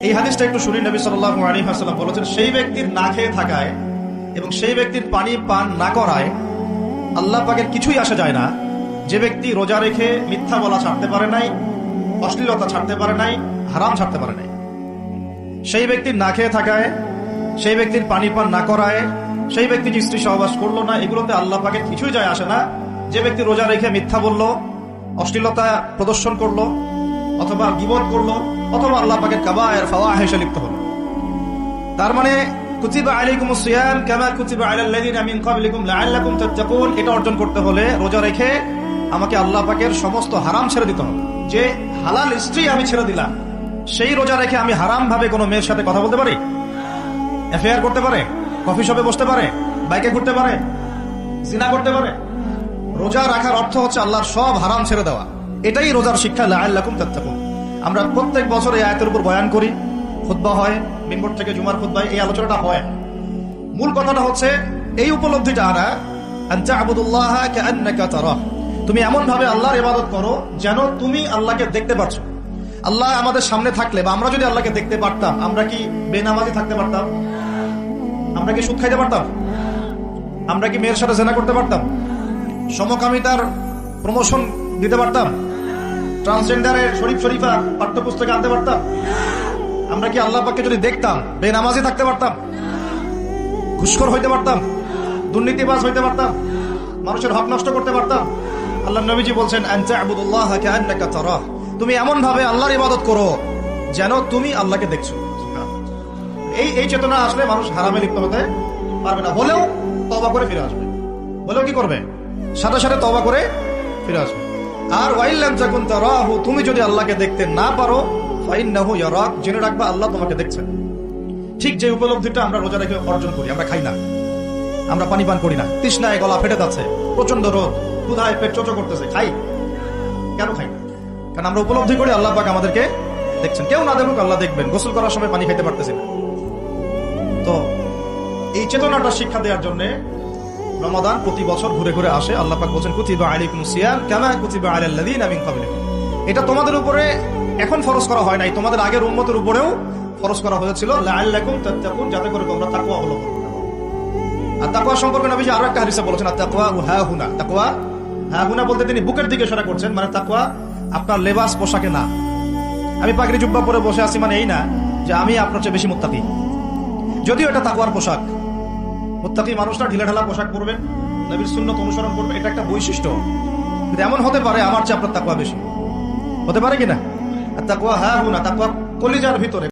এই হাদিসটা একটু শুনি। নবী সাল্লাল্লাহু আলাইহি ওয়াসাল্লাম বলেছেন, সেই ব্যক্তির না খেয়ে থাকায় এবং সেই ব্যক্তির পানি পান না করায় আল্লাহ পাকের কিছুই আসা যায় না। যে ব্যক্তি রোজা রেখে মিথ্যা বলা ছাড়তে পারে নাই, অশ্লীলতা ছাড়তে পারে নাই, হারাম ছাড়তে পারে নাই, সেই ব্যক্তির না খেয়ে থাকায়, সেই ব্যক্তির পানি পান না করায়, সেই ব্যক্তি যে স্ত্রী সহবাস করলো না, এগুলোতে আল্লাহ পাকের কিছুই যায় আসে না। যে ব্যক্তি রোজা রেখে মিথ্যা বলল, অশ্লীলতা প্রদর্শন করলো, অথবা গীবত করলো, অথবা আল্লাহ পাকের কাবায়ের ফাওয়াহিশে লিপ্ত হলো। তার মানে কুতিবা আলাইকুমুস সিয়াম কামা কুতিবা আলাল লাযিনা মিন ক্বাবলিকুম লাআল্লাকুম তাত্তাকুন, এটা অর্জন করতে হলে রোজা রেখে আমাকে আল্লাহ পাকের সমস্ত হারাম ছেড়ে দিতে হবে। যে হালাল স্ত্রী আমি ছেড়ে দিলাম, সেই রোজা রেখে আমি হারাম ভাবে কোনো মেয়ের সাথে কথা বলতে পারি, অ্যাফেয়ার করতে পারে, কফি শপে বসতে পারে, বাইকে ঘুরতে পারে, জিনা করতে পারে। রোজা রাখার অর্থ হচ্ছে আল্লাহর সব হারাম ছেড়ে দেওয়া। এটাই রোজার শিক্ষা, লাআল্লাকুম তাত্তাকুন। আমরা প্রত্যেক বছর এই আয়াতের উপর বয়ান করি, খুতবা হয়, মিম্বর থেকে জুমার খুতবায় এই আলোচনাটা হয়। মূল কথাটা হচ্ছে এই উপলব্ধিটা আনা, আন তা'বুদুল্লাহা কাআন্নাকা তারাহ, তুমি এমন ভাবে আল্লাহর ইবাদত করো যেন তুমি আল্লাহকে দেখতে পাচ্ছ। আল্লাহ আমাদের সামনে থাকলে বা আমরা যদি আল্লাহকে দেখতে পারতাম, আমরা কি বেনামাজি থাকতে পারতাম? আমরা কি সুদ খাইতে পারতাম? আমরা কি মেয়ের সাথে জেনা করতে পারতাম? সমকামিতার প্রমোশন দিতে পারতাম? ট্রান্সজেন্ডারের শরীফ শরীফা পাঠ্যপুস্তকে আনতে পারতাম? আমরা কি আল্লাহ পাককে যদি দেখতাম বেনামাজি থাকতে পারতাম? ঘুষখোর হইতে পারতাম? দুর্নীতিবাজ হইতে পারতাম? মানুষের হক নষ্ট করতে পারতাম? আল্লাহ নবীজি বলছেন, আন তা'বুদুল্লাহা কাআন্নাকা তারাহ, তুমি এমন ভাবে আল্লাহর ইবাদত করো যেন তুমি আল্লাহকে দেখছো। এই চেতনা আসলে মানুষ হারামে লিপ্ত হতে পারবে না। হলেও তওবা করে ফিরে আসবে। হলেও কি করবে? সাথে সাথে তওবা করে ফিরে আসবে। আর ওয়াইল্লাম তাকুন তারাহু, তুমি যদি আল্লাহকে দেখতে না পারো, ফাইন্নাহু ইয়ারাক, জেনে রাখবা আল্লাহ তোমাকে দেখছেন। ঠিক যে উপলব্ধিটা আমরা রোজা রেখে অর্জন করি, আমরা খাই না, আমরা পানি পান করি না, তৃষ্ণায় গলা ফেটে যাচ্ছে, প্রচন্ড রোদ, ক্ষুধায় পেট চোচো করতেছে, খাই কেন? খাই না কারণ আমরা উপলব্ধি করি আল্লাহ পাক আমাদেরকে দেখছেন। কেউ না দেখুক আল্লাহ দেখবেন। গোসল করার সময় পানি খাইতে পারতেছি না। তো এই চেতনাটা শিক্ষা দেওয়ার জন্য রমাদান প্রতি বছর ঘুরে ঘুরে আসে। আল্লাহ পাক বলেন, কুতিবা আলাইকুমুস সিয়াম কামা কুতিবা আলাল লাযিনা মিন ক্বাবলিকুম। এটা তোমাদের উপরে এখন ফরজ করা হয় নাই, তোমাদের আগের উম্মতের উপরেও ফরজ করা হয়েছিল, লাআল্লাকুম তাত্তাকুন, যাতে করে তোমরা তাকওয়া অবলম্বন করো। আর তাকওয়া সম্পর্কে নবীজি আরো একটা হাদিসে বলেছেন, তাকওয়া হাহুনা। তাকওয়া হাহুনা বলতে তিনি বুকের দিকে ইশারা করছেন, মানে তাকওয়া আপনার লেবাস পোশাকে না। আমি পাগড়ি জুব্বা পরে বসে আছি মানে এই না যে আমি আপনার চেয়ে বেশি মুত্তাকি, যদিও এটা তাকওয়ার পোশাক। মুত্তাকি মানুষরা ঢিলাঢালা পোশাক পরবেন, নবীর সুন্নাত অনুসরণ করবেন, এটা একটা বৈশিষ্ট্য। কিন্তু এমন হতে পারে আমার চেয়ে আপনার তাকওয়া বেশি, হতে পারে কিনা? আর তাকওয়া হাহুনা, তাকওয়া কলিজার ভিতরে।